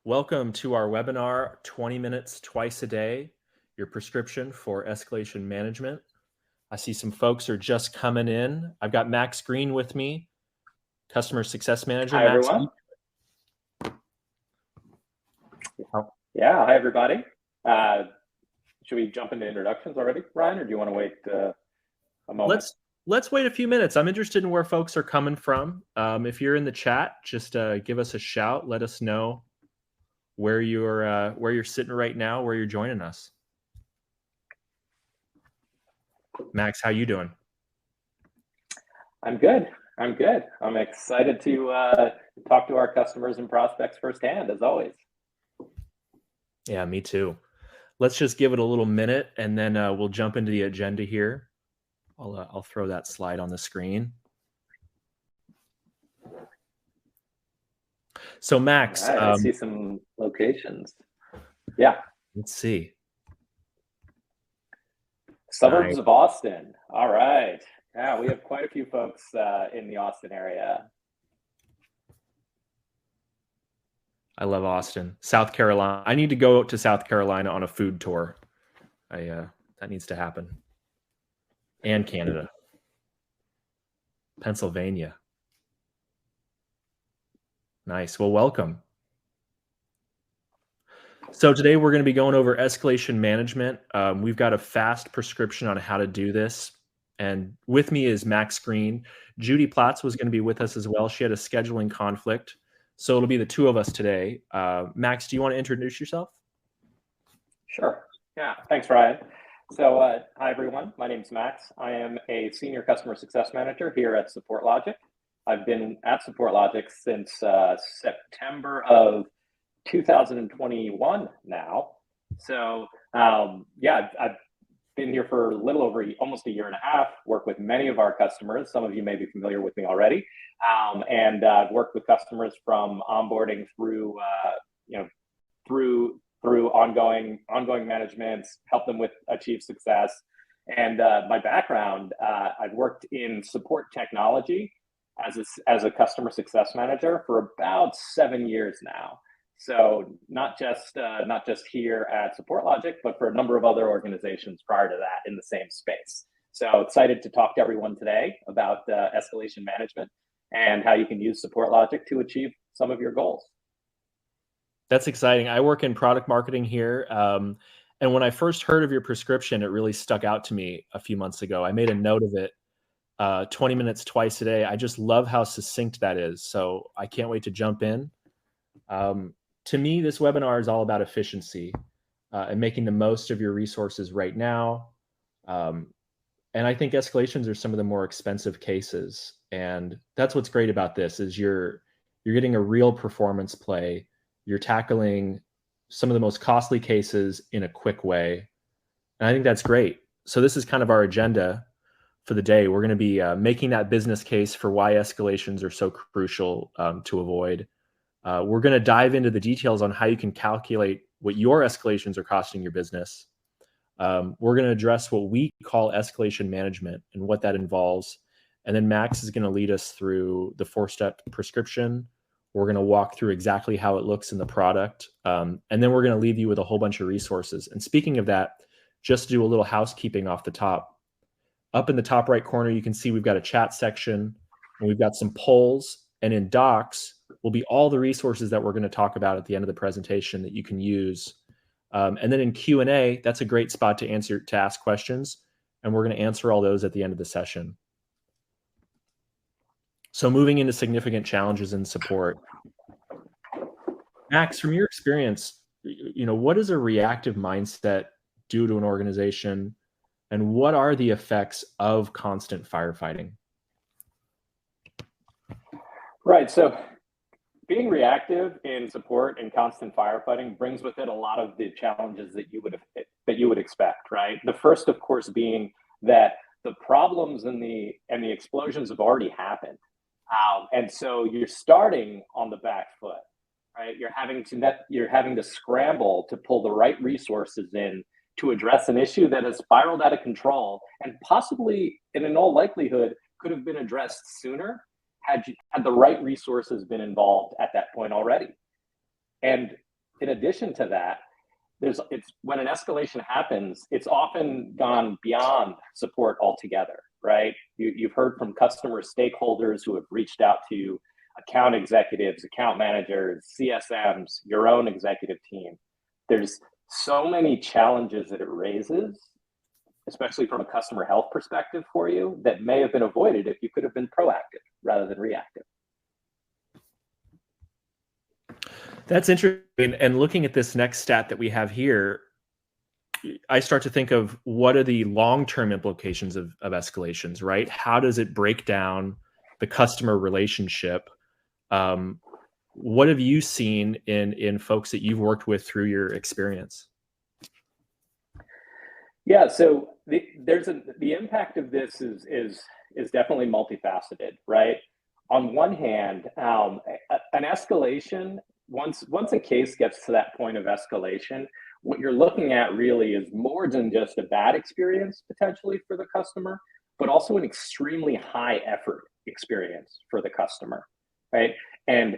Welcome to our webinar, 20 minutes twice a day, your prescription for escalation management. I see some folks are just coming in. I've got Max Green with me, Customer Success Manager. Hi, Max, everyone. Yeah, hi, everybody. Should we jump into introductions already, Ryan, or do you want to wait a moment? Let's wait a few minutes. I'm interested in where folks are coming from. If you're in the chat, just give us a shout. Let us know where you're sitting right now, where you're joining us. Max, how you doing? I'm good. I'm excited to talk to our customers and prospects firsthand, as always. Yeah, me too. Let's just give it a little minute, and then we'll jump into the agenda here. I'll throw that slide on the screen. So Max, right, I see some locations. Yeah. Let's see. Suburbs of Austin. All right. Yeah, we have quite a few folks in the Austin area. I love Austin. South Carolina. I need to go to South Carolina on a food tour. That needs to happen. And Canada. Pennsylvania. Nice. Well, welcome. So today we're going to be going over escalation management. We've got a fast prescription on how to do this. And with me is Max Green. Judy Platz was going to be with us as well. She had a scheduling conflict. So it'll be the two of us today. Max, do you want to introduce yourself? Sure. Yeah. Thanks, Ryan. So hi, everyone. My name's Max. I am a Senior Customer Success Manager here at SupportLogic. I've been at SupportLogic since September of 2021 now. So yeah, I've been here for a little over almost a year and a half, worked with many of our customers. Some of you may be familiar with me already. And I've worked with customers from onboarding through, through ongoing management, help them with achieve success. And my background, I've worked in support technology as a customer success manager for about 7 years now. So not just here at SupportLogic, but for a number of other organizations prior to that in the same space. So excited to talk to everyone today about escalation management and how you can use SupportLogic to achieve some of your goals. That's exciting. I work in product marketing here. And when I first heard of your prescription, it really stuck out to me a few months ago. I made a note of it, 20 minutes twice a day. I just love how succinct that is. So I can't wait to jump in. To me, this webinar is all about efficiency and making the most of your resources right now. And I think escalations are some of the more expensive cases. And that's what's great about this is you're getting a real performance play. You're tackling some of the most costly cases in a quick way. And I think that's great. So this is kind of our agenda for the day. We're going to be making that business case for why escalations are so crucial to avoid. We're going to dive into the details on how you can calculate what your escalations are costing your business. We're going to address what we call escalation management and what that involves. And then Max is going to lead us through the 4-step prescription. We're going to walk through exactly how it looks in the product. And then we're going to leave you with a whole bunch of resources. And speaking of that, just to do a little housekeeping off the top, up in the top right corner, you can see we've got a chat section and we've got some polls, and in docs will be all the resources that we're going to talk about at the end of the presentation that you can use. And then in Q&A, that's a great spot to ask questions. And we're going to answer all those at the end of the session. So moving into significant challenges in support. Max, from your experience, what does a reactive mindset do to an organization? And what are the effects of constant firefighting? Right. So being reactive in support and constant firefighting brings with it a lot of the challenges that you would expect, right? The first, of course, being that the problems and the explosions have already happened. And so you're starting on the back foot, right? You're having to scramble to pull the right resources in to address an issue that has spiraled out of control and possibly, and in all likelihood, could have been addressed sooner had the right resources been involved at that point already. And in addition to that, it's when an escalation happens, it's often gone beyond support altogether, right? You've heard from customer stakeholders who have reached out to account executives, account managers, CSMs, your own executive team. There's so many challenges that it raises, especially from a customer health perspective for you, that may have been avoided if you could have been proactive rather than reactive. That's interesting. And looking at this next stat that we have here, I start to think of what are the long-term implications of escalations, right? How does it break down the customer relationship? What have you seen in folks that you've worked with through your experience? Yeah, so the impact of this is definitely multifaceted, right? On one hand, an escalation, once a case gets to that point of escalation, what you're looking at really is more than just a bad experience potentially for the customer, but also an extremely high effort experience for the customer, right? And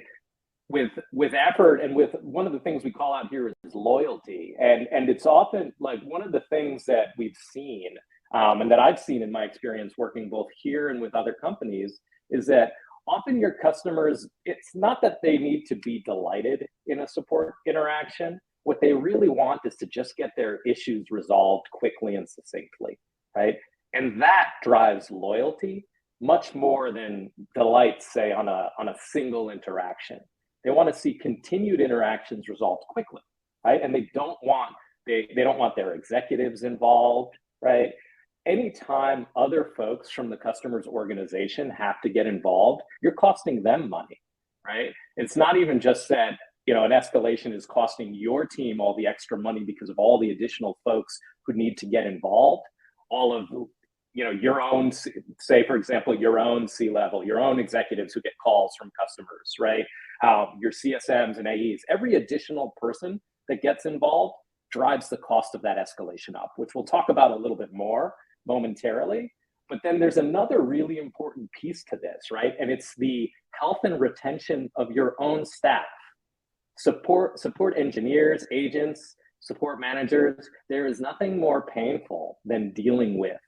with effort, and with one of the things we call out here is loyalty, and it's often like one of the things that we've seen, and that I've seen in my experience working both here and with other companies, is that often your customers, it's not that they need to be delighted in a support interaction. What they really want is to just get their issues resolved quickly and succinctly, right? And that drives loyalty much more than delight, say, on a single interaction. They want to see continued interactions resolved quickly, right? And they don't want their executives involved, right? Anytime other folks from the customer's organization have to get involved, you're costing them money, right? It's not even just that, an escalation is costing your team all the extra money because of all the additional folks who need to get involved. All of, your own, say, for example, your own C-level, your own executives who get calls from customers, right? Your CSMs and AEs, every additional person that gets involved drives the cost of that escalation up, which we'll talk about a little bit more momentarily. But then there's another really important piece to this, right? And it's the health and retention of your own staff. Support engineers, agents, support managers. There is nothing more painful than dealing with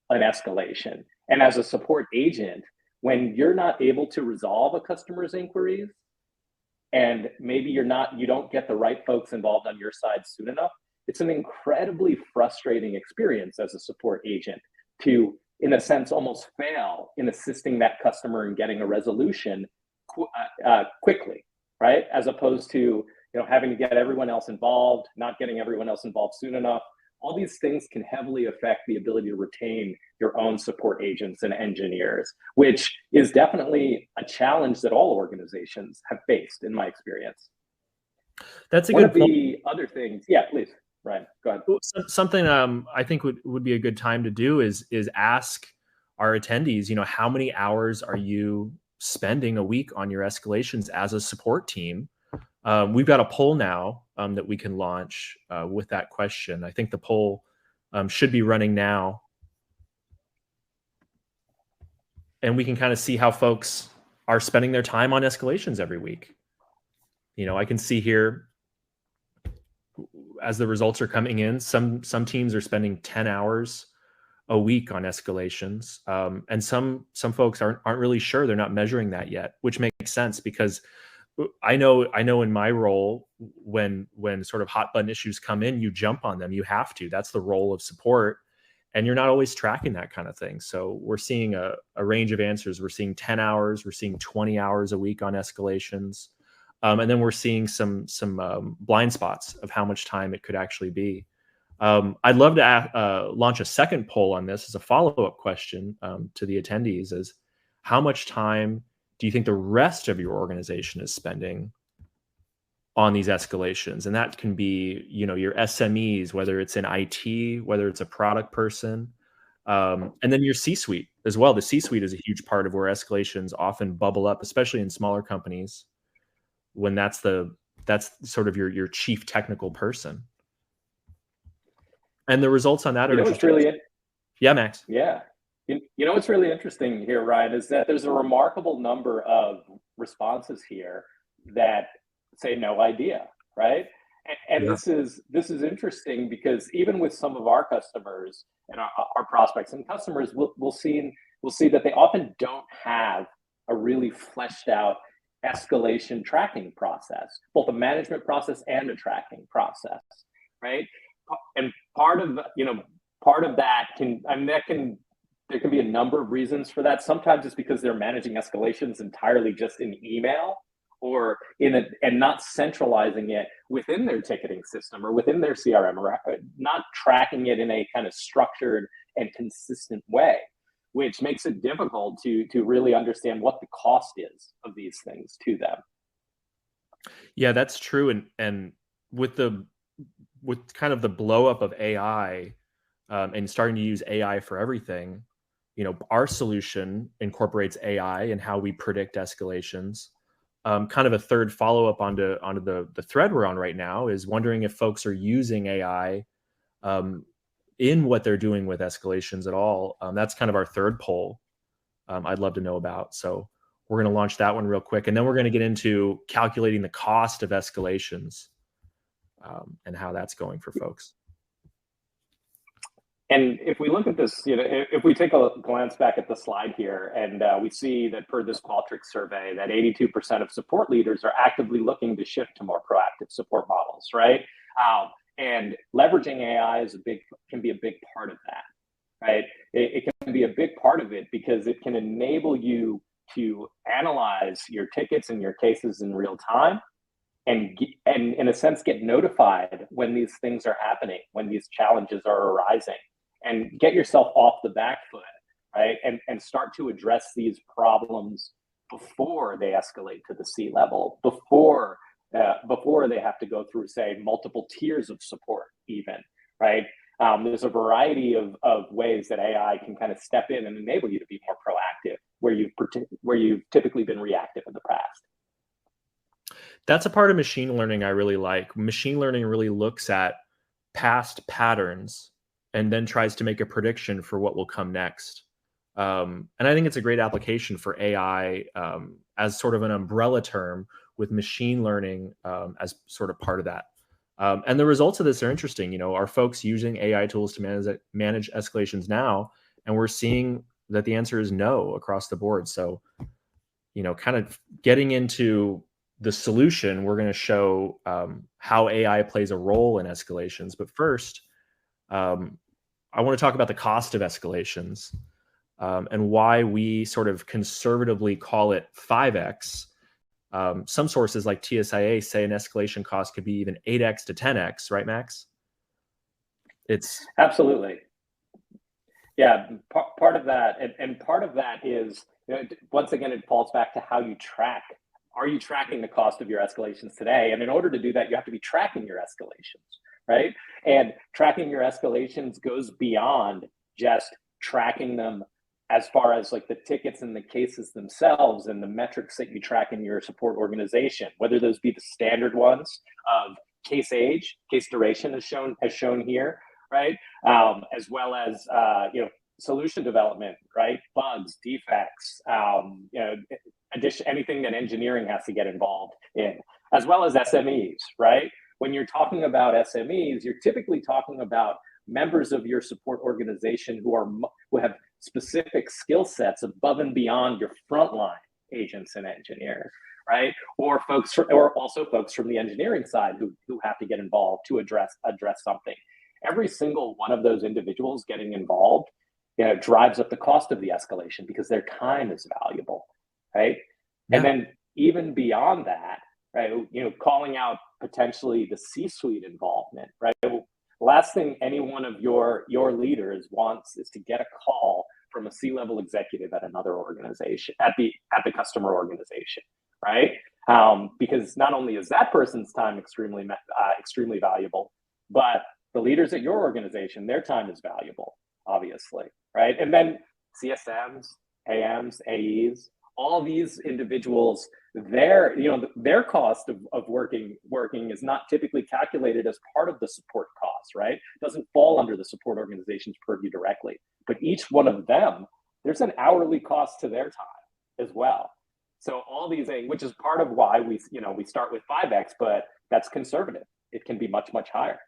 an escalation. And as a support agent, when you're not able to resolve a customer's inquiries, and maybe you don't get the right folks involved on your side soon enough, it's an incredibly frustrating experience as a support agent to, in a sense, almost fail in assisting that customer in getting a resolution quickly, right? As opposed to having to get everyone else involved, not getting everyone else involved soon enough. All these things can heavily affect the ability to retain your own support agents and engineers, which is definitely a challenge that all organizations have faced, in my experience. That's a One good of the other things, yeah, please, Ryan, go ahead. Something I think would be a good time to do is ask our attendees, how many hours are you spending a week on your escalations as a support team? We've got a poll now that we can launch with that question. I think the poll should be running now. And we can kind of see how folks are spending their time on escalations every week. I can see here as the results are coming in, some teams are spending 10 hours a week on escalations. And some folks aren't really sure. They're not measuring that yet, which makes sense because I know in my role, when sort of hot button issues come in, you jump on them. You have to. That's the role of support. And you're not always tracking that kind of thing. So we're seeing a range of answers. We're seeing 10 hours. We're seeing 20 hours a week on escalations. And then we're seeing some blind spots of how much time it could actually be. I'd love to launch a second poll on this as a follow-up question to the attendees is, how much time do you think the rest of your organization is spending on these escalations? And that can be, your SMEs, whether it's in IT, whether it's a product person, and then your C-suite as well. The C-suite is a huge part of where escalations often bubble up, especially in smaller companies, when that's sort of your chief technical person. And the results on that are interesting. Yeah, Max. Yeah. What's really interesting here, Ryan, is that there's a remarkable number of responses here that say no idea, right? And Yeah. this is interesting because even with some of our customers and our prospects and customers, we'll see that they often don't have a really fleshed out escalation tracking process, both a management process and a tracking process, right? And part of that can, I mean, that can there can be a number of reasons for that. Sometimes it's because they're managing escalations entirely just in email or and not centralizing it within their ticketing system or within their CRM, or not tracking it in a kind of structured and consistent way, which makes it difficult to really understand what the cost is of these things to them. Yeah, that's true. And with the with kind of the blow up of AI, and starting to use AI for everything, our solution incorporates AI and how we predict escalations. Kind of a third follow up onto the thread we're on right now is wondering if folks are using AI um, in what they're doing with escalations at all. That's kind of our third poll. I'd love to know about. So we're going to launch that one real quick, and then we're going to get into calculating the cost of escalations, and how that's going for folks. And if we look at this, if we take a glance back at the slide here, and we see that per this Qualtrics survey, that 82% of support leaders are actively looking to shift to more proactive support models, right? And leveraging AI can be a big part of that, right? It can be a big part of it because it can enable you to analyze your tickets and your cases in real time, and in a sense get notified when these things are happening, when these challenges are arising, and get yourself off the back foot, right? And start to address these problems before they escalate to the C level, before they have to go through, say, multiple tiers of support, even, right? There's a variety of ways that AI can kind of step in and enable you to be more proactive, where you've typically been reactive in the past. That's a part of machine learning I really like. Machine learning really looks at past patterns and then tries to make a prediction for what will come next. And I think it's a great application for AI, as sort of an umbrella term, with machine learning as sort of part of that. And the results of this are interesting. Are folks using AI tools to manage escalations now? And we're seeing that the answer is no across the board. So, kind of getting into the solution, we're going to show how AI plays a role in escalations. But first, I want to talk about the cost of escalations, and why we sort of conservatively call it 5x. Some sources like TSIA say an escalation cost could be even 8x to 10x, right, Max? It's absolutely, yeah. Part of that, and part of that is, once again, it falls back to how you track. Are you tracking the cost of your escalations today? And in order to do that, you have to be tracking your escalations, right? And tracking your escalations goes beyond just tracking them as far as like the tickets and the cases themselves and the metrics that you track in your support organization, whether those be the standard ones of case age, case duration as shown here, right? As well as solution development, right? Bugs, defects, anything that engineering has to get involved in, as well as SMEs, right? When you're talking about SMEs, you're typically talking about members of your support organization who have specific skill sets above and beyond your frontline agents and engineers, right? Or also folks from the engineering side who have to get involved to address something. Every single one of those individuals getting involved, drives up the cost of the escalation because their time is valuable, right? Yeah. And then even beyond that, right, calling out potentially the C-suite involvement, right? Last thing any one of your leaders wants is to get a call from a C-level executive at another organization, at the customer organization, right? Because not only is that person's time extremely valuable, but the leaders at your organization, their time is valuable, obviously, right? And then CSMs, AMs, AEs, all these individuals, their cost of working is not typically calculated as part of the support cost, right? It doesn't fall under the support organization's purview directly. But each one of them, there's an hourly cost to their time as well. So all these things, which is part of why we start with 5x, but that's conservative. it can be much, much higher.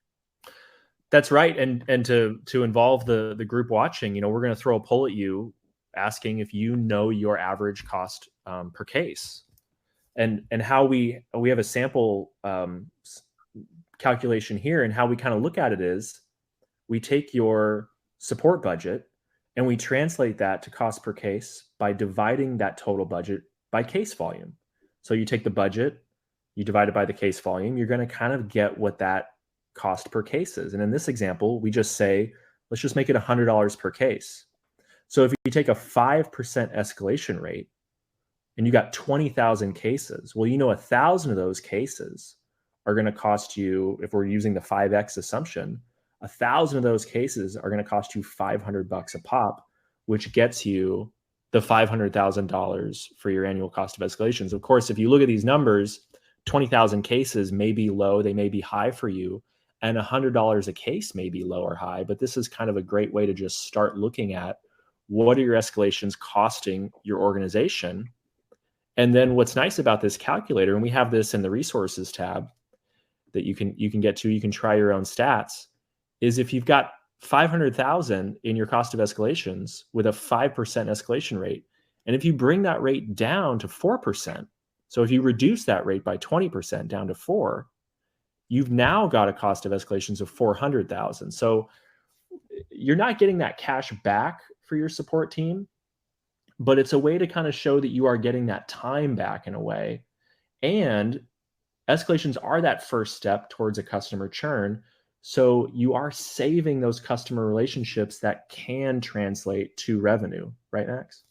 That's right. And to involve the group watching, we're going to throw a poll at you asking if you know your average cost per case, and how we have a sample calculation here, and how we kind of look at it is we take your support budget and we translate that to cost per case by dividing that total budget by case volume. So you take the budget, you divide it by the case volume, you're going to kind of get what that cost per case is. And in this example, we just say, let's just make it $100 per case. So if you take a 5% escalation rate and you got 20,000 cases, well, 1,000 of those cases are going to cost you, if we're using the 5x assumption, 1,000 of those cases are going to cost you $500 a pop, which gets you the $500,000 for your annual cost of escalations. Of course, if you look at these numbers, 20,000 cases may be low, they may be high for you, and $100 a case may be low or high, but this is kind of a great way to just start looking at what are your escalations costing your organization. And then what's nice about this calculator, and we have this in the resources tab that you can get to, you can try your own stats, is if you've got 500,000 in your cost of escalations with a 5% escalation rate, and if you bring that rate down to 4%, so if you reduce that rate by 20% down to 4, you've now got a cost of escalations of 400,000. So you're not getting that cash back for your support team, but it's a way to kind of show that you are getting that time back in a way. And escalations are that first step towards a customer churn. So you are saving those customer relationships that can translate to revenue, right, Max?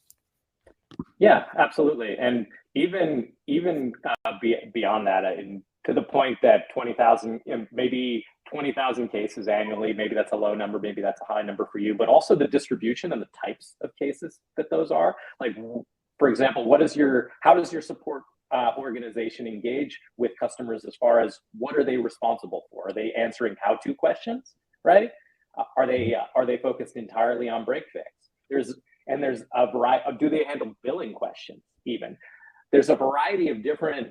Yeah, absolutely. And even beyond that, to the point that 20,000, maybe 20,000 cases annually, maybe that's a low number, maybe that's a high number for you, but also the distribution and the types of cases that those are. Like, for example, how does your support organization engage with customers as far as what are they responsible for? Are they answering how-to questions, right? Are they focused entirely on break fix? There's a variety of, do they handle billing questions even? There's a variety of different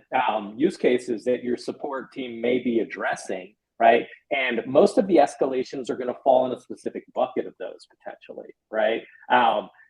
use cases that your support team may be addressing, right? And most of the escalations are going to fall in a specific bucket of those potentially, right?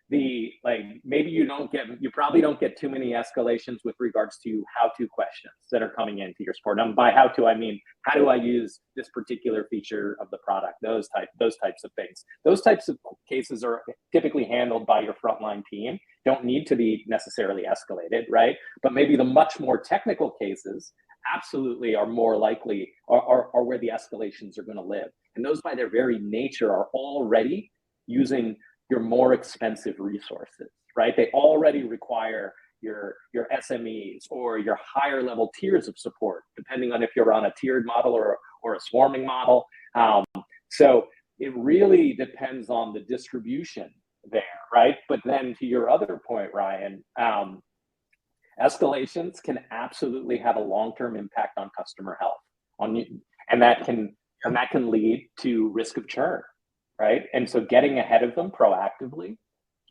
Maybe you probably don't get too many escalations with regards to how-to questions that are coming into your support. And by how-to, I mean, how do I use this particular feature of the product? Those types of things. Those types of cases are typically handled by your frontline team. Don't need to be necessarily escalated, right? But maybe the much more technical cases absolutely are more likely, are where the escalations are going to live. And those by their very nature are already using your more expensive resources, right? They already require your SMEs or your higher level tiers of support, depending on if you're on a tiered model or a swarming model. So it really depends on the distribution there, right? But then to your other point, Ryan, escalations can absolutely have a long-term impact on customer health, and that can lead to risk of churn, right? And so getting ahead of them proactively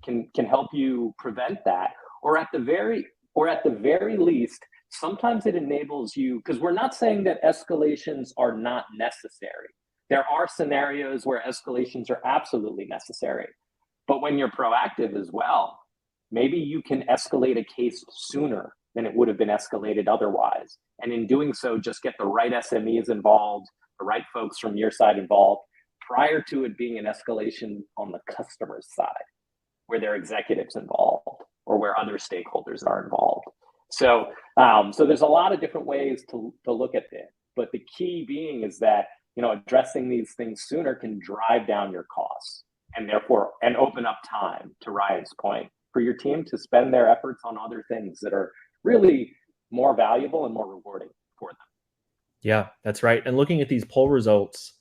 can help you prevent that, or at the very least, sometimes it enables you, because we're not saying that escalations are not necessary. There are scenarios where escalations are absolutely necessary. But when you're proactive as well, maybe you can escalate a case sooner than it would have been escalated otherwise. And in doing so, just get the right SMEs involved, the right folks from your side involved, prior to it being an escalation on the customer's side, where there are executives involved or where other stakeholders are involved. So there's a lot of different ways to look at it. But the key being is that, addressing these things sooner can drive down your costs and open up time, to Ryan's point, for your team to spend their efforts on other things that are really more valuable and more rewarding for them. Yeah, that's right. And looking at these poll results,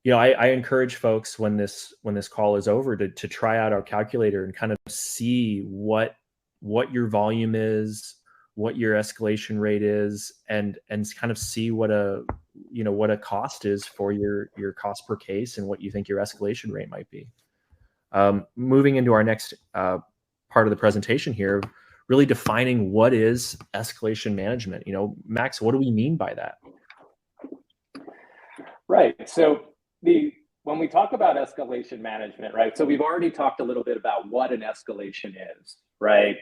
I encourage folks when this call is over to try out our calculator and kind of see what your volume is, what your escalation rate is, and kind of see what a cost is for your cost per case and what you think your escalation rate might be. Moving into our next part of the presentation here, really defining what is escalation management. Max, what do we mean by that? Right. So when we talk about escalation management, right? So we've already talked a little bit about what an escalation is, right?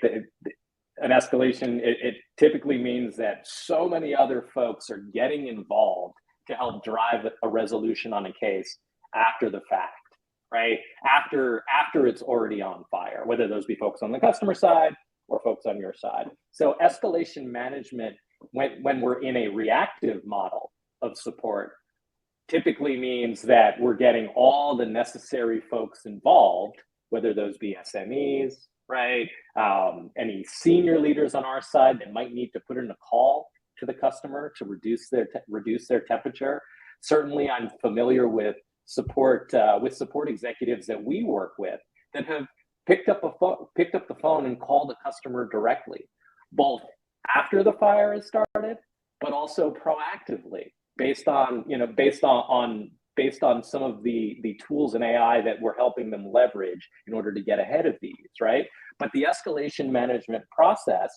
An escalation, it typically means that so many other folks are getting involved to help drive a resolution on a case after the fact, right? After it's already on fire, whether those be folks on the customer side or folks on your side. So escalation management, when we're in a reactive model of support, typically means that we're getting all the necessary folks involved, whether those be SMEs, right? Any senior leaders on our side that might need to put in a call to the customer to reduce their temperature. Certainly, I'm familiar with support executives that we work with that have picked up the phone and called the customer directly, both after the fire has started, but also proactively, based on some of the tools in AI that we're helping them leverage in order to get ahead of these, right? But the escalation management process,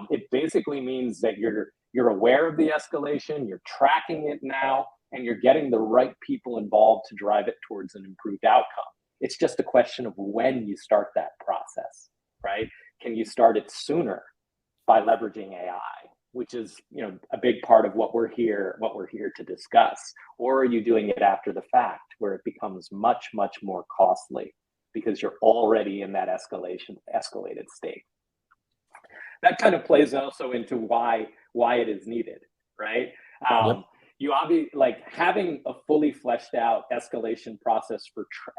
it basically means that you're aware of the escalation, you're tracking it now, and you're getting the right people involved to drive it towards an improved outcome. It's just a question of when you start that process, right? Can you start it sooner by leveraging AI, which is a big part of what we're here to discuss, or are you doing it after the fact, where it becomes much more costly because you're already in that escalated state? That kind of plays also into why it is needed, right? Yep. You obviously, like, having a fully fleshed out escalation process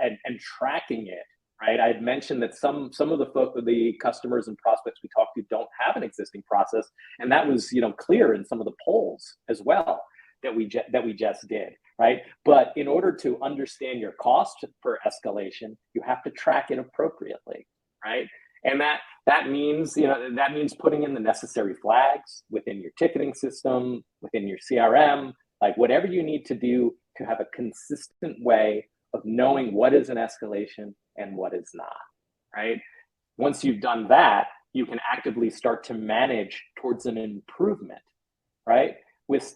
and tracking it, right? I had mentioned that some of the customers and prospects we talked to don't have an existing process, and that was clear in some of the polls as well that we just did, right? But in order to understand your cost per escalation, you have to track it appropriately, right? And that means putting in the necessary flags within your ticketing system, within your CRM, like whatever you need to do to have a consistent way of knowing what is an escalation and what is not, right? Once you've done that, you can actively start to manage towards an improvement, right? With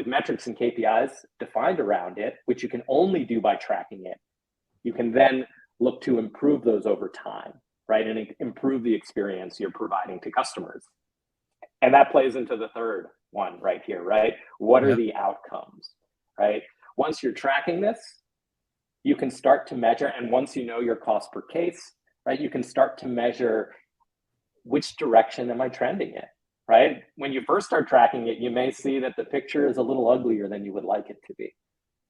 metrics and KPIs defined around it, which you can only do by tracking it. You can then look to improve those over time, right? And improve the experience you're providing to customers. And that plays into the third one right here, right? What are the outcomes, right? Once you're tracking this, you can start to measure, and once you know your cost per case, right, you can start to measure which direction am I trending in, right? When you first start tracking it, you may see that the picture is a little uglier than you would like it to be,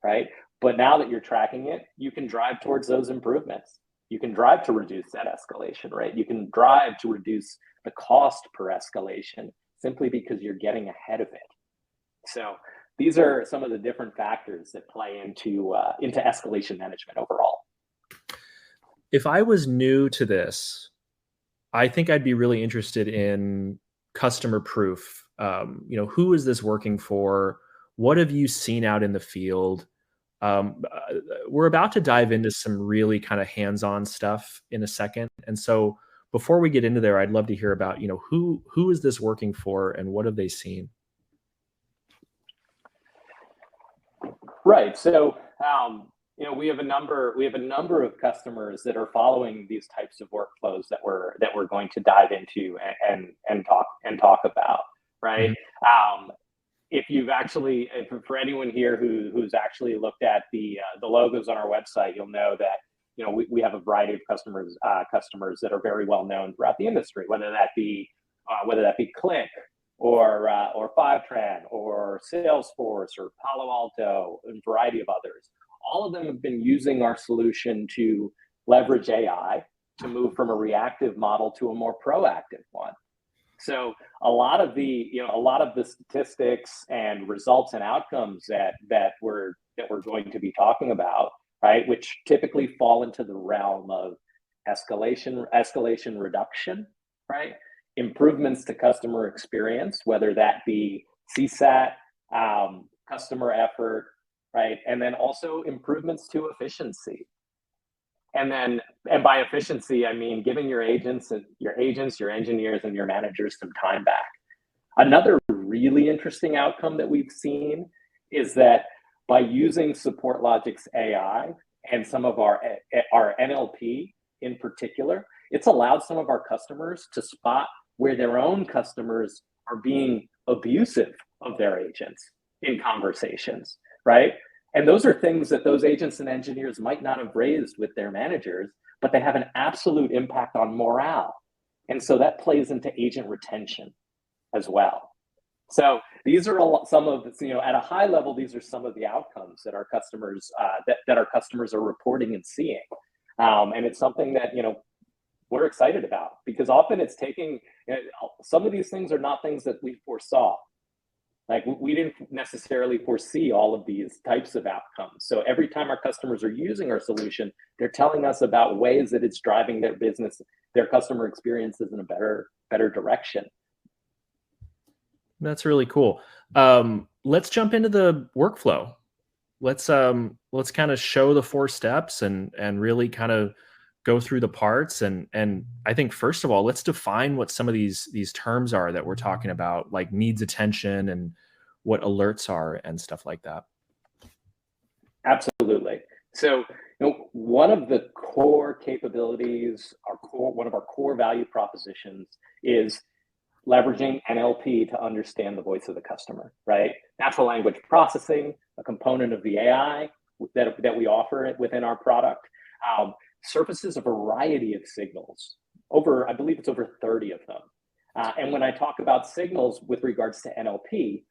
right? But now that you're tracking it, you can drive towards those improvements. You can drive to reduce that escalation rate. You can drive to reduce the cost per escalation simply because you're getting ahead of it. So these are some of the different factors that play into escalation management overall. If I was new to this, I think I'd be really interested in customer proof. Who is this working for? What have you seen out in the field? We're about to dive into some really kind of hands-on stuff in a second. And so before we get into there, I'd love to hear about, who is this working for and what have they seen? Right. So, we have a number of customers that are following these types of workflows that we're going to dive into and talk about. Right. Mm-hmm. For anyone here who's actually looked at the logos on our website, you'll know that we have a variety of customers that are very well known throughout the industry, whether that be Click or Fivetran or Salesforce or Palo Alto and a variety of others. All of them have been using our solution to leverage AI to move from a reactive model to a more proactive one. So a lot of the statistics and results and outcomes that we're going to be talking about, right, which typically fall into the realm of escalation reduction, right, improvements to customer experience, whether that be CSAT, customer effort, right, and then also improvements to efficiency. And by efficiency, I mean giving your agents, your engineers, and your managers some time back. Another really interesting outcome that we've seen is that by using SupportLogic's AI and some of our NLP in particular, it's allowed some of our customers to spot where their own customers are being abusive of their agents in conversations, right? And those are things that those agents and engineers might not have raised with their managers, but they have an absolute impact on morale. And so that plays into agent retention as well. So these are some of, at a high level, these are some of the outcomes that our customers that our customers are reporting and seeing. And it's something that, we're excited about, because often it's taking, some of these things are not things that we foresaw. Like, we didn't necessarily foresee all of these types of outcomes. So every time our customers are using our solution, they're telling us about ways that it's driving their business, their customer experiences in a better direction. That's really cool. Let's jump into the workflow. Let's kind of show the 4 steps and really kind of go through the parts. And I think, first of all, let's define what some of these terms are that we're talking about, like needs attention and what alerts are and stuff like that. Absolutely. So, one of the core capabilities, one of our core value propositions is leveraging NLP to understand the voice of the customer, right? Natural language processing, a component of the AI that we offer within our product, surfaces a variety of signals. I believe it's over 30 of them. And when I talk about signals with regards to NLP,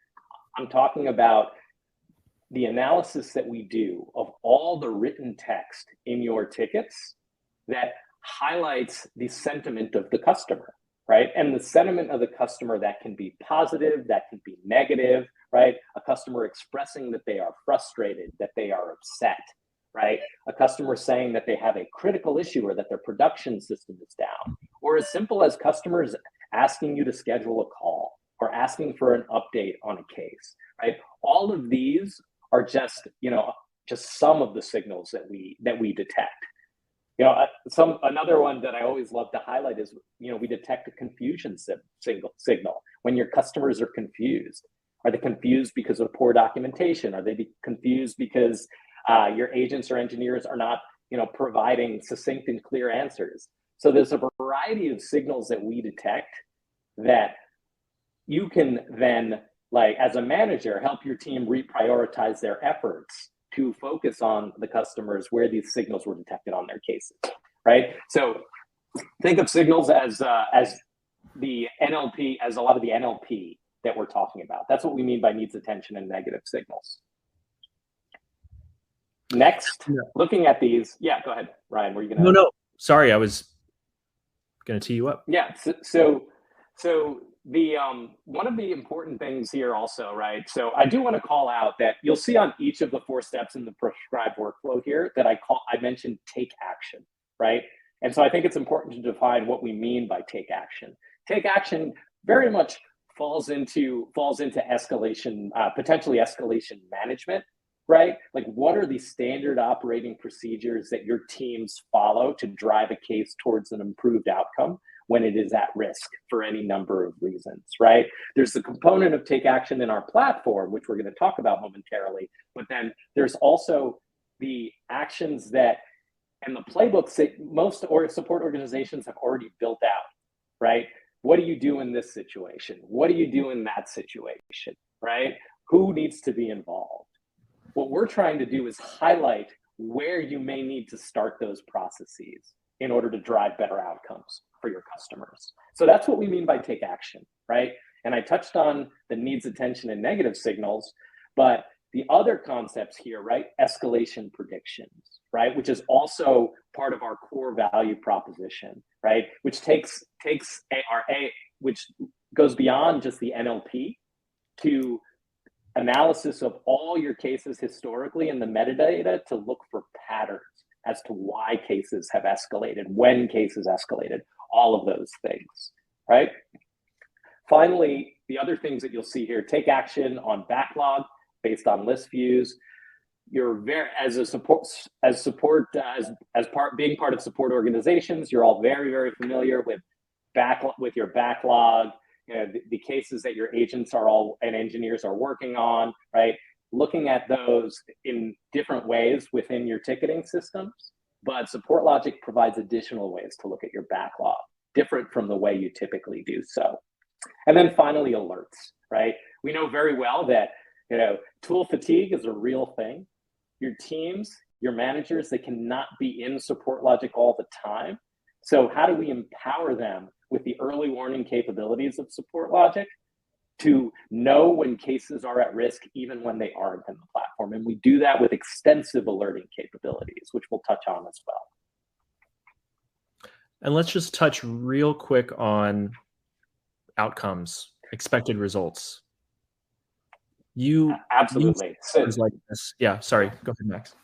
I'm talking about the analysis that we do of all the written text in your tickets that highlights the sentiment of the customer, right? And the sentiment of the customer, that can be positive, that can be negative, right? A customer expressing that they are frustrated, that they are upset, right? A customer saying that they have a critical issue or that their production system is down, or as simple as customers asking you to schedule a call or asking for an update on a case, right? All of these are just some of the signals that we detect. Another one that I always love to highlight is, we detect a confusion signal. When your customers are confused, are they confused because of poor documentation? Are they confused because your agents or engineers are not, providing succinct and clear answers? So there's a variety of signals that we detect that you can then, like, as a manager, help your team reprioritize their efforts to focus on the customers where these signals were detected on their cases, right? So think of signals as the NLP, as a lot of the NLP that we're talking about. That's what we mean by needs attention and negative signals. Next, looking at these. Yeah, go ahead, Ryan. Were you gonna? No. Sorry, I was gonna tee you up. Yeah. So the one of the important things here also, right? So I do want to call out that you'll see on each of the 4 steps in the prescribed workflow here that I mentioned take action, right? And so I think it's important to define what we mean by take action. Take action very much falls into escalation, potentially escalation management, right? Like, what are the standard operating procedures that your teams follow to drive a case towards an improved outcome when it is at risk for any number of reasons, right? There's the component of take action in our platform, which we're going to talk about momentarily, but then there's also the actions and the playbooks that most support organizations have already built out, right? What do you do in this situation? What do you do in that situation, right? Who needs to be involved? What we're trying to do is highlight where you may need to start those processes in order to drive better outcomes for your customers. So that's what we mean by take action, right? And I touched on the needs attention and negative signals, but the other concepts here, right? Escalation predictions, right? Which is also part of our core value proposition, right? Which takes which goes beyond just the NLP to analysis of all your cases historically and the metadata to look for patterns as to why cases have escalated, when cases escalated, all of those things, right? Finally, the other things that you'll see here, take action on backlog based on list views. You're being part of support organizations, you're all very, very familiar with your backlog, the cases that your agents and engineers are working on, right? looking at those in different ways within your ticketing systems, but SupportLogic provides additional ways to look at your backlog, different from the way you typically do so. And then finally, alerts, right? We know very well that, tool fatigue is a real thing. Your teams, your managers, they cannot be in SupportLogic all the time. So how do we empower them with the early warning capabilities of SupportLogic to know when cases are at risk, even when they aren't in the platform? And we do that with extensive alerting capabilities, which we'll touch on as well. And let's just touch real quick on outcomes, expected results. Absolutely. Like this. Yeah, sorry. Go ahead, Max.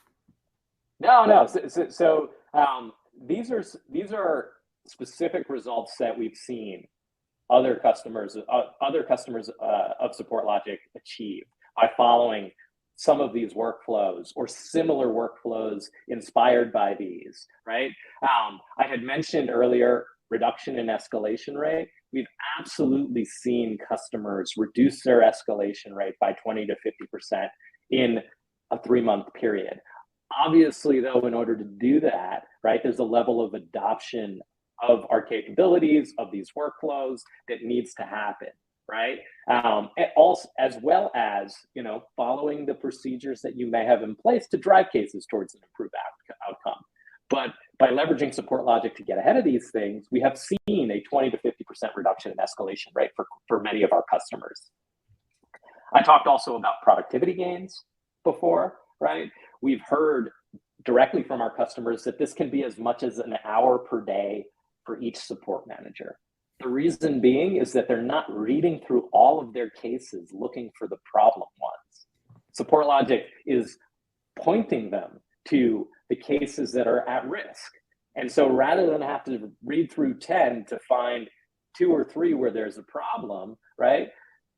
No. So these are specific results that we've seen other customers of SupportLogic achieve by following some of these workflows or similar workflows inspired by these, right? I had mentioned earlier reduction in escalation rate. We've absolutely seen customers reduce their escalation rate by 20 to 50% in a 3-month period. Obviously, though, in order to do that, right, there's a level of adoption of our capabilities, of these workflows that needs to happen, right? Also, as well as, following the procedures that you may have in place to drive cases towards an improved outcome. But by leveraging SupportLogic to get ahead of these things, we have seen a 20 to 50% reduction in escalation rate for many of our customers. I talked also about productivity gains before, right? We've heard directly from our customers that this can be as much as an hour per day for each support manager. The reason being is that they're not reading through all of their cases looking for the problem ones. SupportLogic is pointing them to the cases that are at risk. And so rather than have to read through 10 to find 2 or 3 where there's a problem, right?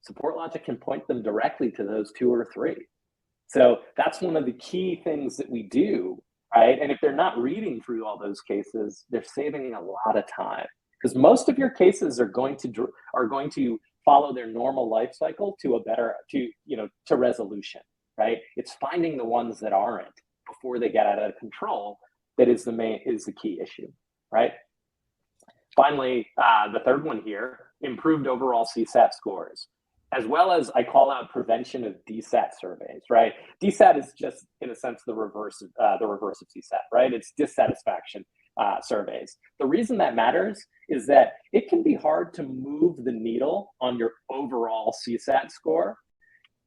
SupportLogic can point them directly to those 2 or 3. So that's one of the key things that we do, right? And if they're not reading through all those cases, they're saving a lot of time, because most of your cases are going to follow their normal life cycle to resolution, right? It's finding the ones that aren't before they get out of control that is the key issue, right? Finally, the third one here, improved overall CSAT scores, as well as I call out prevention of DSAT surveys, right? DSAT is just, in a sense, the reverse of CSAT, right? It's dissatisfaction surveys. The reason that matters is that it can be hard to move the needle on your overall CSAT score.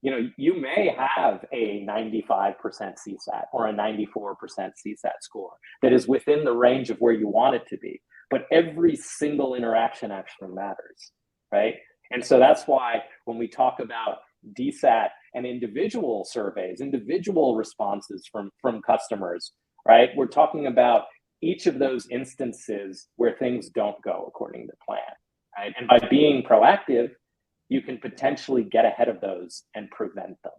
You may have a 95% CSAT or a 94% CSAT score that is within the range of where you want it to be, but every single interaction actually matters, right? And so that's why when we talk about DSAT and individual surveys, individual responses from customers, right? We're talking about each of those instances where things don't go according to plan, right? And by being proactive, you can potentially get ahead of those and prevent them.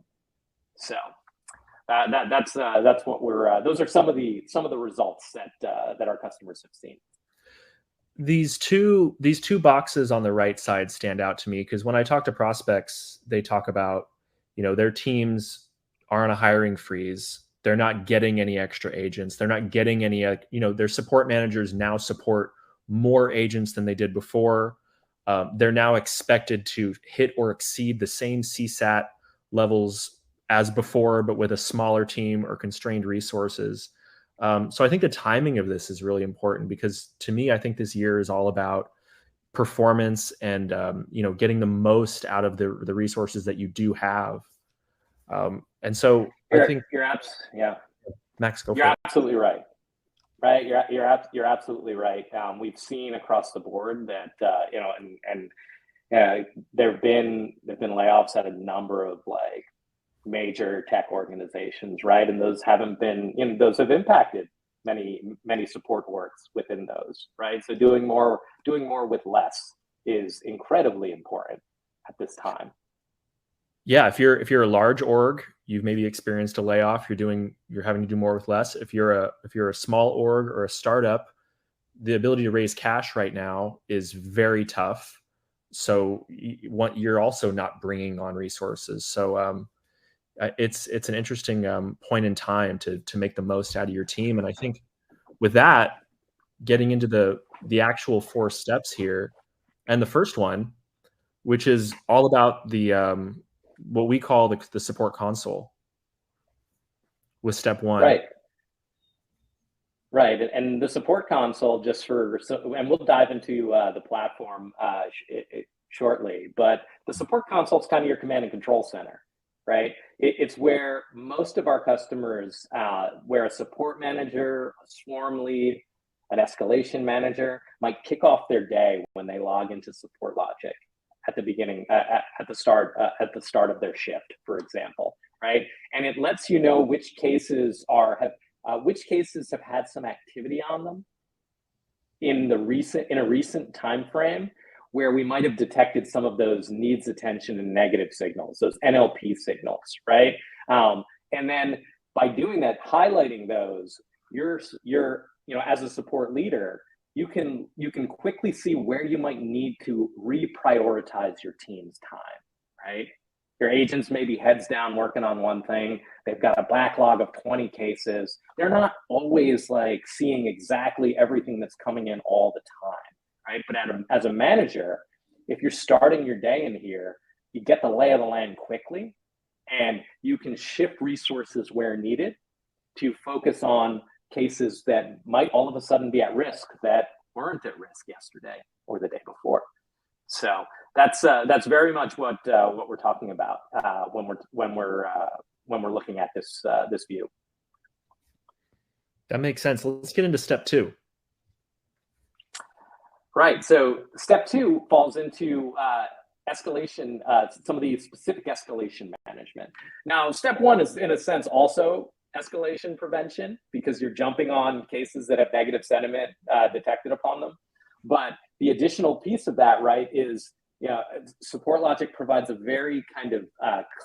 So that's what those are some of the results that our customers have seen. These two boxes on the right side stand out to me, because when I talk to prospects, they talk about, their teams are on a hiring freeze. They're not getting any extra agents. They're not getting any, their support managers now support more agents than they did before. They're now expected to hit or exceed the same CSAT levels as before, but with a smaller team or constrained resources. So I think the timing of this is really important, because to me, I think this year is all about performance and, getting the most out of the resources that you do have. And so I think Max, go for it. You're absolutely right. Right, you're absolutely right. We've seen across the board that there've been layoffs at a number of major tech organizations, right? And those have impacted many support works within those, right? So doing more with less is incredibly important at this time. Yeah, if you're a large org, you've maybe experienced a layoff. You're having to do more with less. If you're a small org or a startup, the ability to raise cash right now is very tough. So you're also not bringing on resources. So It's an interesting point in time to make the most out of your team. And I think with that, getting into the actual 4 steps here, and the first one, which is all about the what we call the support console with step 1. Right. Right, and the support console, just for and we'll dive into the platform shortly. But the support console is kind of your command and control center, right? It's where most of our customers, where a support manager, a swarm lead, an escalation manager might kick off their day when they log into SupportLogic at the beginning, at the start of their shift, for example, right? And it lets you know which cases have had some activity on them in a recent time frame, where we might have detected some of those needs attention and negative signals, those NLP signals, right? And then by doing that, highlighting those, you're as a support leader, you can quickly see where you might need to reprioritize your team's time, right? Your agents may be heads down working on one thing. They've got a backlog of 20 cases. They're not always like seeing exactly everything that's coming in all the time, right? But as a manager, if you're starting your day in here, you get the lay of the land quickly, and you can shift resources where needed to focus on cases that might all of a sudden be at risk that weren't at risk yesterday or the day before. So that's very much what we're talking about when we're looking at this view. That makes sense. Let's get into step 2. Right. So step 2 falls into escalation, some of the specific escalation management. Now, step 1 is in a sense also escalation prevention, because you're jumping on cases that have negative sentiment detected upon them. But the additional piece of that, right, is SupportLogic provides a very kind of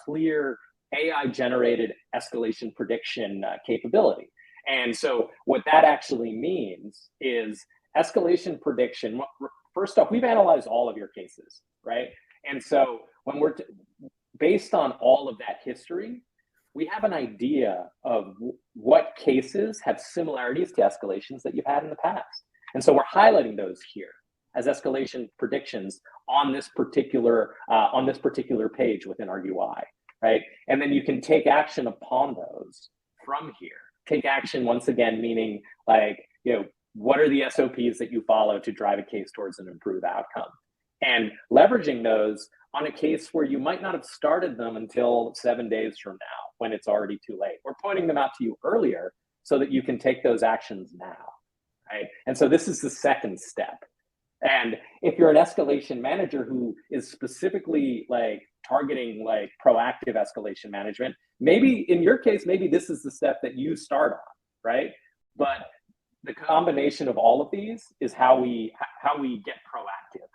clear AI-generated escalation prediction capability. And so what that actually means is escalation prediction. First off, we've analyzed all of your cases, right? And so when we're based on all of that history, we have an idea of what cases have similarities to escalations that you've had in the past. And so we're highlighting those here as escalation predictions on this particular page within our UI, right? And then you can take action upon those from here. Take action, once again, meaning like, what are the SOPs that you follow to drive a case towards an improved outcome? And leveraging those on a case where you might not have started them until 7 days from now, when it's already too late. We're pointing them out to you earlier so that you can take those actions now, right? And so this is the second step. And if you're an escalation manager who is specifically like targeting like proactive escalation management, maybe in your case, maybe this is the step that you start on, right? But the combination of all of these is how we get proactive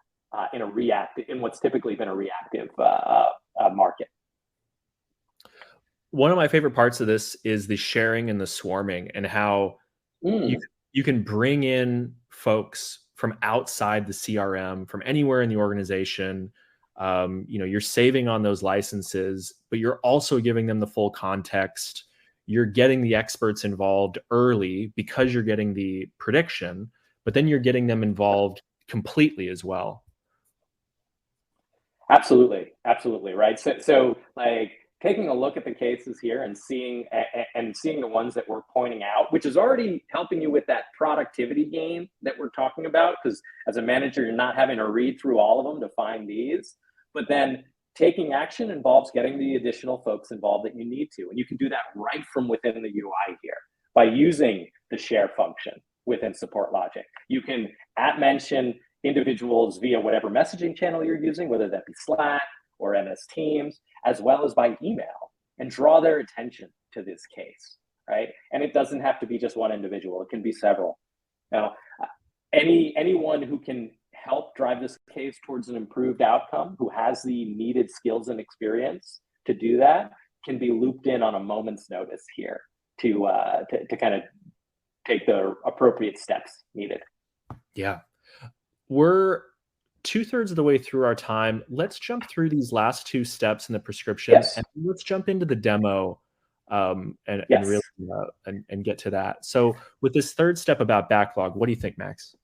in what's typically been a reactive market. One of my favorite parts of this is the sharing and the swarming, and how you can bring in folks from outside the CRM, from anywhere in the organization. You're saving on those licenses, but you're also giving them the full context. You're getting the experts involved early because you're getting the prediction, but then you're getting them involved completely as well. Absolutely, right. So like taking a look at the cases here and seeing the ones that we're pointing out, which is already helping you with that productivity gain that we're talking about, because as a manager, you're not having to read through all of them to find these, but then taking action involves getting the additional folks involved that you need to. And you can do that right from within the UI here by using the share function within SupportLogic. You can @mention individuals via whatever messaging channel you're using, whether that be Slack or MS Teams, as well as by email, and draw their attention to this case, right? And it doesn't have to be just one individual. It can be several. Now, anyone who can help drive this case towards an improved outcome, who has the needed skills and experience to do that, can be looped in on a moment's notice here to kind of take the appropriate steps needed. Yeah. We're 2/3 of the way through our time. Let's jump through these last two steps in the prescription, Yes. and let's jump into the demo and Yes. really and get to that. So with this third step about backlog, what do you think, Max?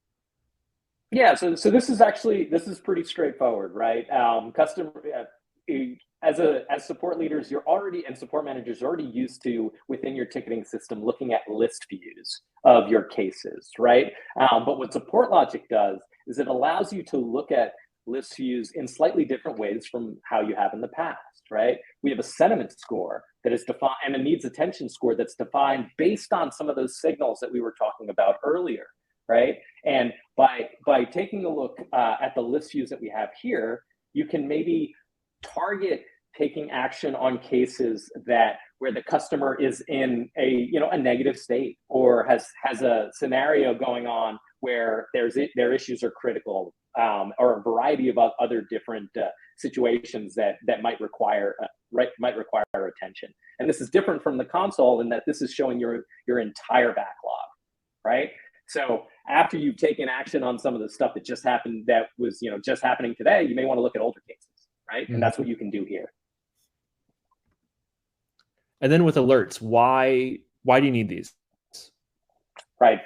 Yeah, so this is pretty straightforward, right? As support leaders, you're already and support managers are already used to within your ticketing system looking at list views of your cases, right? But what SupportLogic does is it allows you to look at list views in slightly different ways from how you have in the past, right? We have a sentiment score that is defined and a needs attention score that's defined based on some of those signals that we were talking about earlier, right? And by taking a look at the list views that we have here, you can maybe target taking action on cases that where the customer is in a negative state or has a scenario going on where their issues are critical, or a variety of other different situations that might require attention. And this is different from the console in that this is showing your entire backlog, right? So after you've taken action on some of the stuff that just happened, that was just happening today, you may want to look at older cases, right? Mm-hmm. And that's what you can do here. And then with alerts, why do you need these? Right,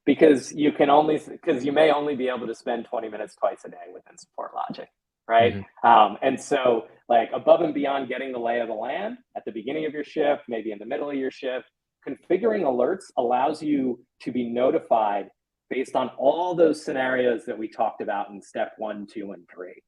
because you may only be able to spend 20 minutes twice a day within SupportLogic, right? Mm-hmm. And so, like, above and beyond getting the lay of the land at the beginning of your shift, maybe in the middle of your shift, configuring alerts allows you to be notified based on all those scenarios that we talked about in step 1, 2, and 3,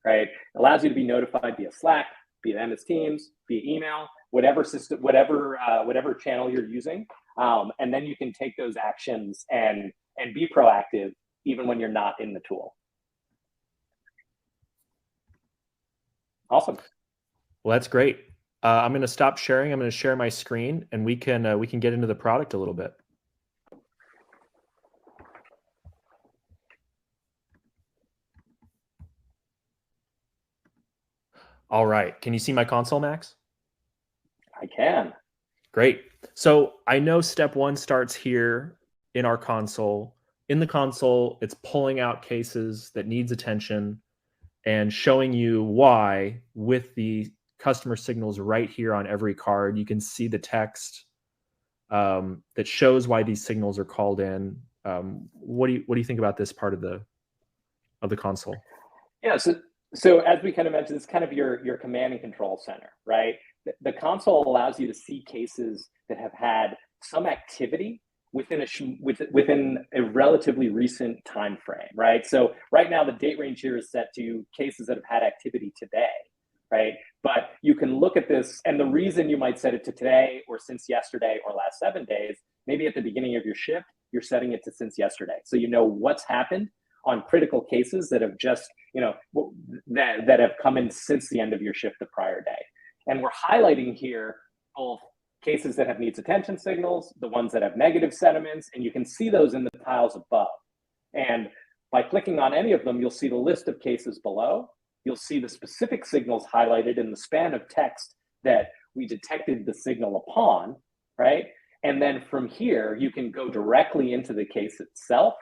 right? It allows you to be notified via Slack, via MS Teams, via email, whatever system, whatever channel you're using, and then you can take those actions and be proactive even when you're not in the tool. Awesome. Well, that's great. I'm going to stop sharing. I'm going to share my screen, and we can get into the product a little bit. All right. Can you see my console, Max? I can. Great. So I know step 1 starts here in our console. In the console, it's pulling out cases that needs attention and showing you why with the customer signals right here on every card. You can see the text that shows why these signals are called in. What do you think about this part of the console? Yeah, so as we kind of mentioned, it's kind of your command and control center, right? The console allows you to see cases that have had some activity within a relatively recent time frame, right? So right now the date range here is set to cases that have had activity today, right? But you can look at this, and the reason you might set it to today or since yesterday or last 7 days, maybe at the beginning of your shift, you're setting it to since yesterday. So you know what's happened on critical cases that have just, that have come in since the end of your shift the prior day. And we're highlighting here both cases that have needs attention signals, the ones that have negative sentiments, and you can see those in the tiles above. And by clicking on any of them, you'll see the list of cases below. You'll see the specific signals highlighted in the span of text that we detected the signal upon, right? And then from here, you can go directly into the case itself.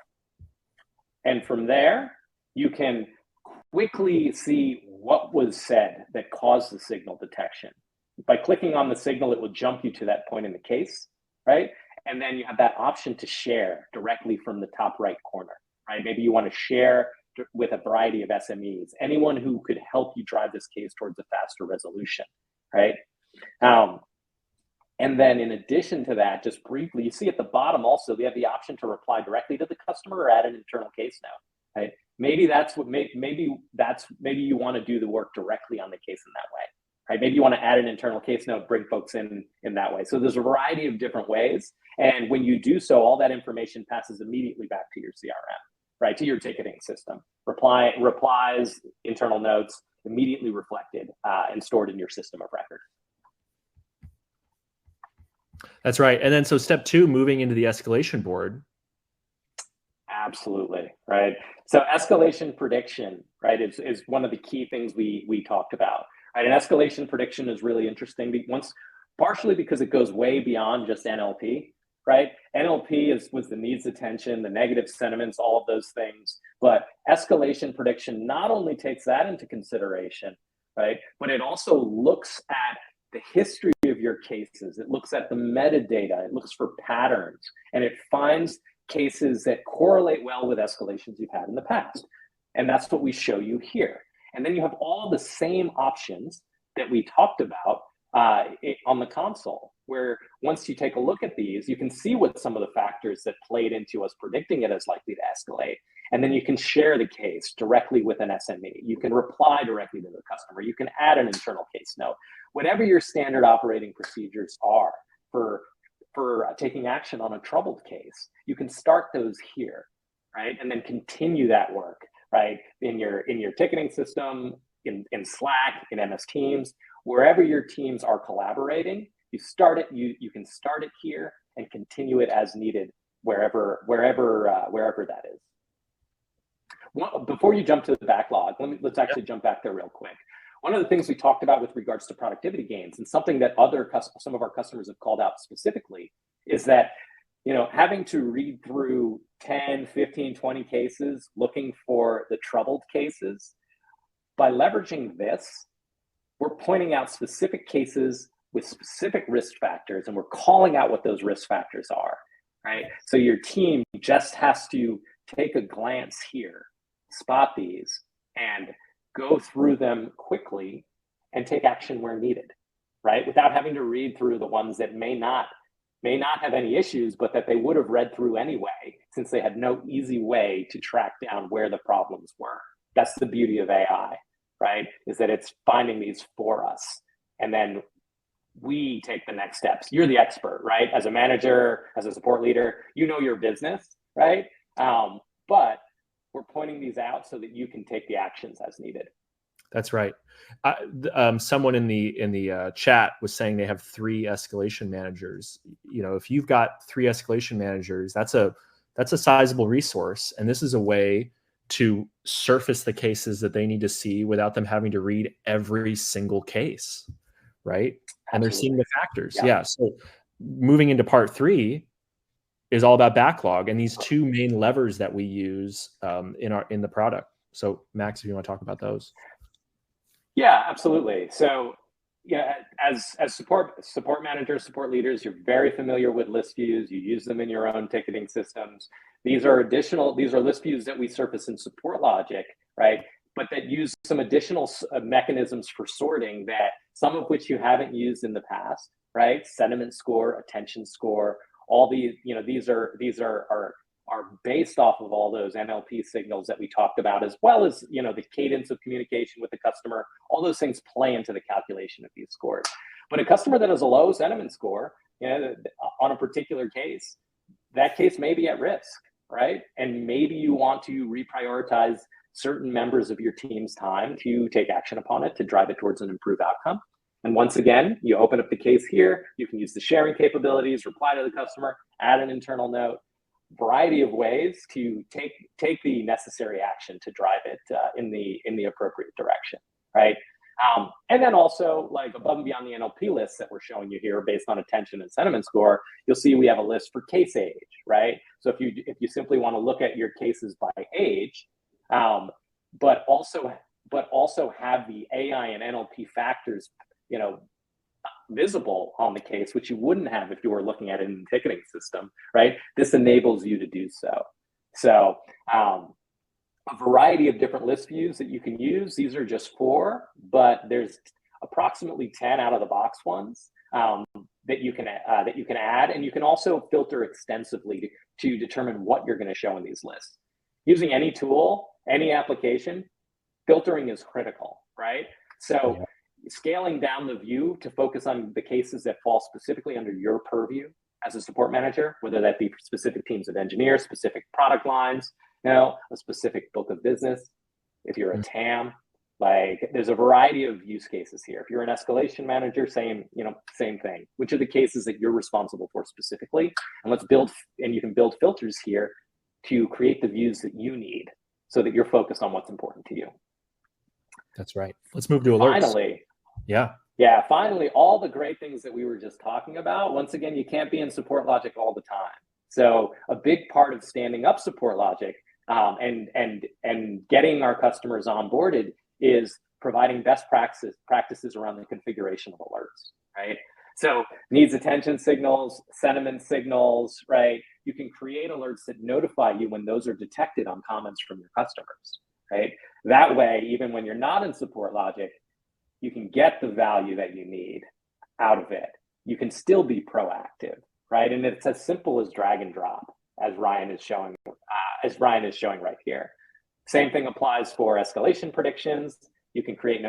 And from there, you can quickly see what was said that caused the signal detection. By clicking on the signal, it will jump you to that point in the case, right? And then you have that option to share directly from the top right corner, right? Maybe you want to share with a variety of SMEs, anyone who could help you drive this case towards a faster resolution, right? And then in addition to that, just briefly, you see at the bottom also, we have the option to reply directly to the customer or add an internal case note, right? Maybe you want to do the work directly on the case in that way, right? Maybe you want to add an internal case note, bring folks in that way. So there's a variety of different ways. And when you do so, all that information passes immediately back to your CRM, right? To your ticketing system. Replies, internal notes, immediately reflected and stored in your system of record. That's right. And then so step 2, moving into the escalation board. Absolutely, right? So escalation prediction, right, is one of the key things we talked about, right? And escalation prediction is really interesting partially because it goes way beyond just NLP, right? NLP was the needs attention, the negative sentiments, all of those things. But escalation prediction not only takes that into consideration, right, but it also looks at the history of your cases. It looks at the metadata. It looks for patterns, and it finds cases that correlate well with escalations you've had in the past. And that's what we show you here. And then you have all the same options that we talked about on the console, where once you take a look at these, you can see what some of the factors that played into us predicting it as likely to escalate. And then you can share the case directly with an SME. You can reply directly to the customer. You can add an internal case note. Whatever your standard operating procedures are for taking action on a troubled case, you can start those here, right? And then continue that work, right? In your ticketing system, in Slack, in MS Teams, wherever your teams are collaborating, you start it. You can start it here and continue it as needed wherever that is. Well, before you jump to the backlog, let's actually jump back there real quick. One of the things we talked about with regards to productivity gains, and something that some of our customers have called out specifically, is that having to read through 10, 15, 20 cases looking for the troubled cases, by leveraging this, we're pointing out specific cases with specific risk factors, and we're calling out what those risk factors are, right? So your team just has to take a glance here, spot these, and go through them quickly and take action where needed, right? Without having to read through the ones that may not have any issues, but that they would have read through anyway, since they had no easy way to track down where the problems were. That's the beauty of AI, right? Is that it's finding these for us. And then we take the next steps. You're the expert, right? As a manager, as a support leader, you know your business, right? But we're pointing these out so that you can take the actions as needed. That's right. Someone in the chat was saying they have 3 escalation managers. If you've got 3 escalation managers, that's a sizable resource, and this is a way to surface the cases that they need to see without them having to read every single case, right? And they're seeing the factors. Yeah. So moving into part 3 is all about backlog and these 2 main levers that we use in the product. So Max, if you want to talk about those. Yeah, absolutely. So as support managers, support leaders, you're very familiar with list views. You use them in your own ticketing systems. These are list views that we surface in SupportLogic, right? But that use some additional mechanisms for sorting, that some of which you haven't used in the past, right? Sentiment score, attention score, all these, these are based off of all those NLP signals that we talked about, as well as, the cadence of communication with the customer. All those things play into the calculation of these scores. But a customer that has a low sentiment score, on a particular case, that case may be at risk, right? And maybe you want to reprioritize certain members of your team's time to take action upon it, to drive it towards an improved outcome. And once again, you open up the case here, you can use the sharing capabilities, reply to the customer, add an internal note, variety of ways to take the necessary action to drive it in the appropriate direction, right? And then also, like, above and beyond the NLP lists that we're showing you here based on attention and sentiment score, you'll see we have a list for case age, right? So if you simply want to look at your cases by age, but also have the AI and NLP factors, visible on the case, which you wouldn't have if you were looking at it in the ticketing system, right? This enables you to do so. So a variety of different list views that you can use. These are just 4, but there's approximately 10 out of the box ones that you can add, and you can also filter extensively to determine what you're going to show in these lists. Using any tool, any application, filtering is critical, right? So scaling down the view to focus on the cases that fall specifically under your purview as a support manager, whether that be specific teams of engineers, specific product lines, a specific book of business. If you're a TAM, like, there's a variety of use cases here. If you're an escalation manager, same thing. Which are the cases that you're responsible for specifically? And you can build filters here to create the views that you need so that you're focused on what's important to you. That's right. Let's move to alerts. Finally, yeah. Yeah, finally, all the great things that we were just talking about. Once again, you can't be in SupportLogic all the time. So a big part of standing up SupportLogic and getting our customers onboarded is providing best practices around the configuration of alerts, right? So needs attention signals, sentiment signals, right? You can create alerts that notify you when those are detected on comments from your customers, right? That way, even when you're not in SupportLogic, you can get the value that you need out of it. You can still be proactive, right? And it's as simple as drag and drop, as Ryan is showing right here. Same thing applies for escalation predictions. You can create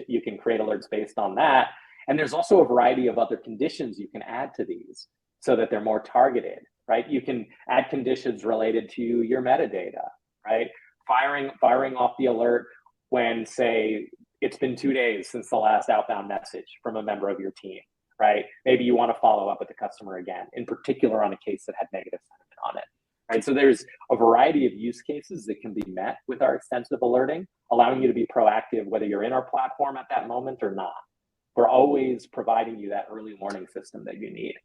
you can create alerts based on that. And there's also a variety of other conditions you can add to these so that they're more targeted, right? You can add conditions related to your metadata, right? Firing off the alert when, say, it's been 2 days since the last outbound message from a member of your team, right? Maybe you want to follow up with the customer again, in particular on a case that had negative sentiment on it, right? So there's a variety of use cases that can be met with our extensive alerting, allowing you to be proactive, whether you're in our platform at that moment or not. We're always providing you that early warning system that you need.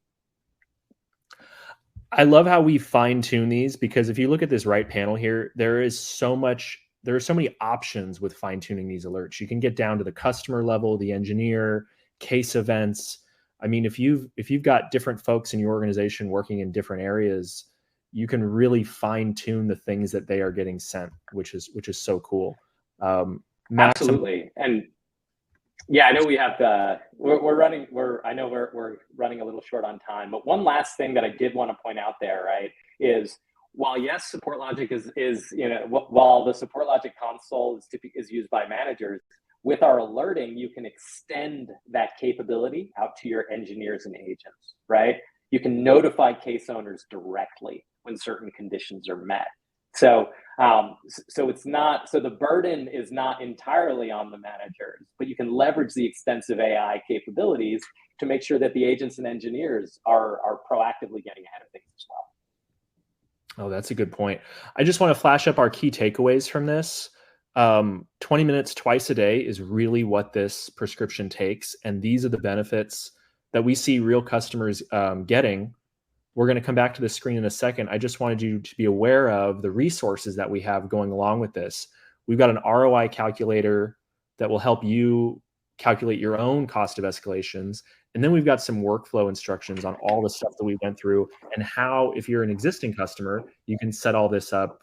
I love how we fine tune these, because if you look at this right panel here, there are so many options with fine tuning these alerts. You can get down to the customer level, the engineer, case events. I mean, if you've got different folks in your organization working in different areas, you can really fine tune the things that they are getting sent, which is so cool. Max, absolutely. And yeah, I know we have we're running a little short on time, but one last thing that I did want to point out there, right, is while yes, SupportLogic is while the SupportLogic console is used by managers, with our alerting, you can extend that capability out to your engineers and agents, right? You can notify case owners directly when certain conditions are met. So the burden is not entirely on the managers, but you can leverage the extensive AI capabilities to make sure that the agents and engineers are proactively getting ahead of things as well. Oh, that's a good point. I just want to flash up our key takeaways from this. 20 minutes twice a day is really what this prescription takes. And these are the benefits that we see real customers getting. We're going to come back to the screen in a second. I just wanted you to be aware of the resources that we have going along with this. We've got an ROI calculator that will help you calculate your own cost of escalations. And then we've got some workflow instructions on all the stuff that we went through and how, if you're an existing customer, you can set all this up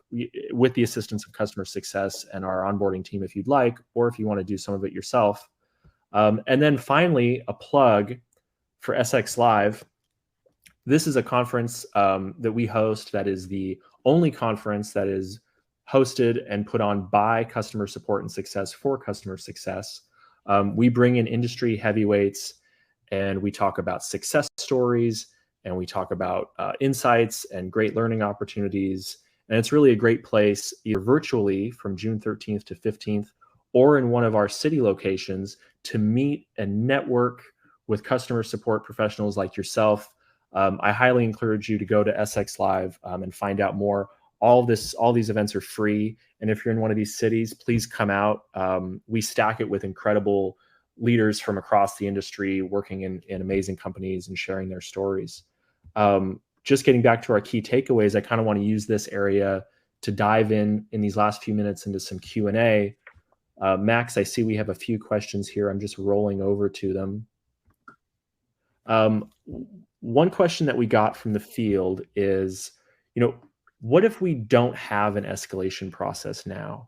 with the assistance of customer success and our onboarding team if you'd like, or if you want to do some of it yourself. And then finally, a plug for SX Live. This is a conference that we host that is the only conference that is hosted and put on by customer support and success for customer success. We bring in industry heavyweights and we talk about success stories and we talk about insights and great learning opportunities. And it's really a great place, either virtually from June 13th to 15th or in one of our city locations, to meet and network with customer support professionals like yourself. I highly encourage you to go to SX Live and find out more. All these events are free. And if you're in one of these cities, please come out. We stack it with incredible leaders from across the industry working in amazing companies and sharing their stories. Just getting back to our key takeaways, I kind of want to use this area to dive in these last few minutes into some Q&A. Max, I see we have a few questions here. I'm just rolling over to them. One question that we got from the field is, what if we don't have an escalation process now?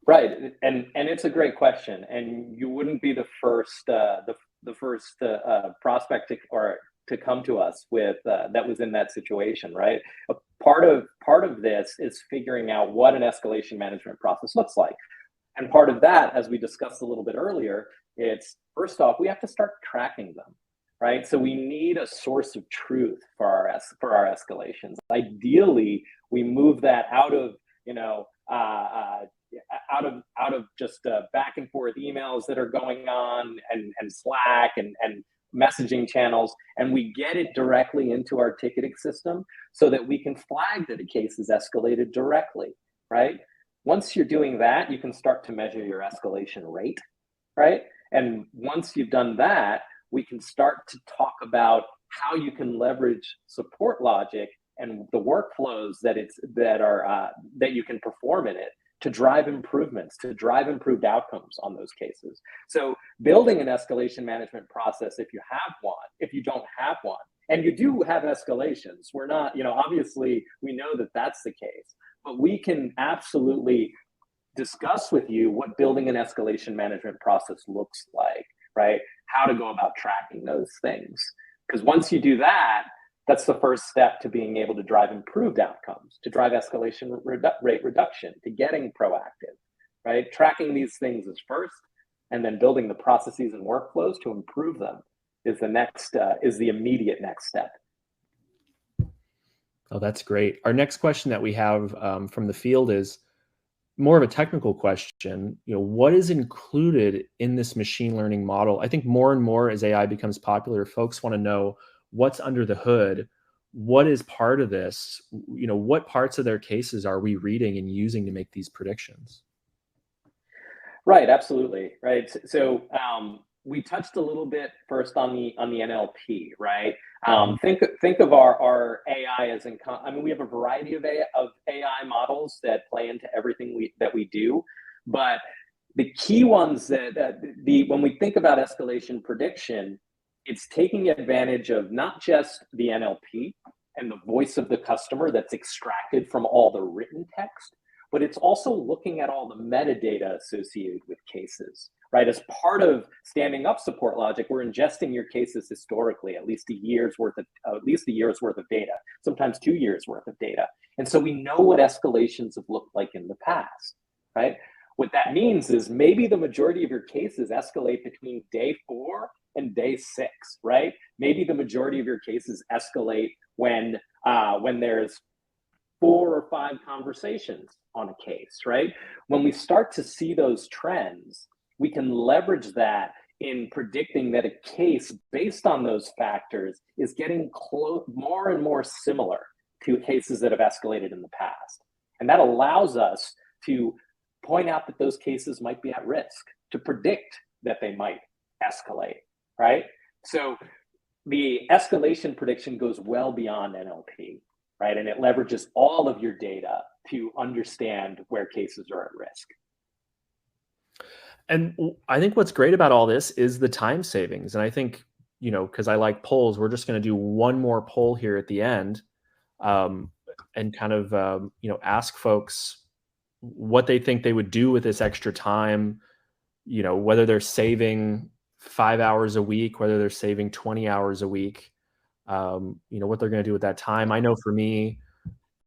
Right, and it's a great question, and you wouldn't be the first prospect to come to us with that was in that situation, right? Part of this is figuring out what an escalation management process looks like, and part of that, as we discussed a little bit earlier, it's first off we have to start tracking them. Right, so we need a source of truth for our escalations. Ideally, we move that out of just back and forth emails that are going on and Slack and messaging channels, and we get it directly into our ticketing system so that we can flag that a case is escalated directly. Right. Once you're doing that, you can start to measure your escalation rate. right? And once you've done that, we can start to talk about how you can leverage SupportLogic and the workflows that you can perform in it to drive improvements, to drive improved outcomes on those cases. So building an escalation management process, if you have one, if you don't have one, and you do have escalations, we're not, obviously we know that that's the case, but we can absolutely discuss with you what building an escalation management process looks like, right? How to go about tracking those things. Because once you do that, that's the first step to being able to drive improved outcomes, to drive escalation rate reduction, to getting proactive, right? Tracking these things is first, and then building the processes and workflows to improve them is the immediate next step. Oh, that's great. Our next question that we have from the field is more of a technical question. What is included in this machine learning model? I think more and more as AI becomes popular, folks want to know what's under the hood. What is part of this? What parts of their cases are we reading and using to make these predictions? Right, absolutely. Right. So we touched a little bit first on the NLP, right? Think of our AI as we have a variety of AI models that play into everything that we do, but the key ones when we think about escalation prediction, it's taking advantage of not just the NLP and the voice of the customer that's extracted from all the written text, but it's also looking at all the metadata associated with cases, right? As part of standing up SupportLogic, we're ingesting your cases historically, at least a year's worth of data, sometimes 2 years worth of data. And so we know what escalations have looked like in the past, right? What that means is maybe the majority of your cases escalate between day 4 and day 6, right? Maybe the majority of your cases escalate when there's 4 or 5 conversations on a case, right? When we start to see those trends, we can leverage that in predicting that a case based on those factors is getting more and more similar to cases that have escalated in the past. And that allows us to point out that those cases might be at risk, to predict that they might escalate, right? So the escalation prediction goes well beyond NLP, right? And it leverages all of your data to understand where cases are at risk. And I think what's great about all this is the time savings. And I think, because I like polls, we're just going to do one more poll here at the end, and kind of, ask folks what they think they would do with this extra time, whether they're saving 5 hours a week, whether they're saving 20 hours a week, what they're going to do with that time. I know for me,